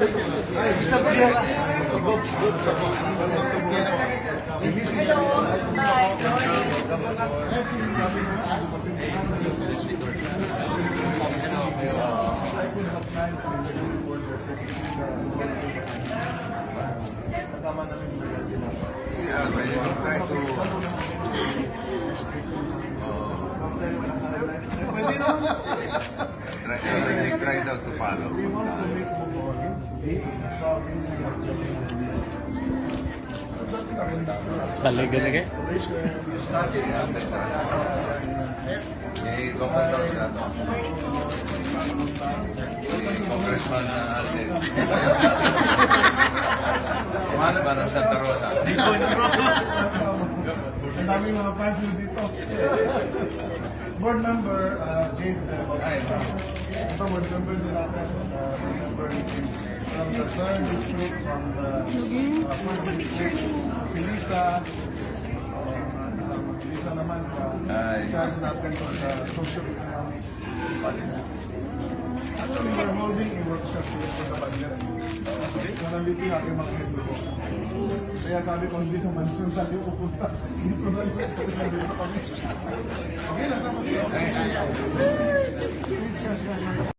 Yeah, but you try to try daw to follow. Talaga lagi. Eh, pupunta ko na to. Congressman na Alden. Congressman ng Santa Rosa. Ang daming mga fans dito. Board member, Jade Bautista. Ito, board member nila natin. Member from the third district, from the first district. Si Lisa. Lisa naman sa charge natin sa socio-economic policy. Actually, we're holding a workshop for the budget. Nandito yung aking mga head. Kaya sabi ko, hindi sa mansion tayo pupunta. Dito na dito kami. Okay, nasa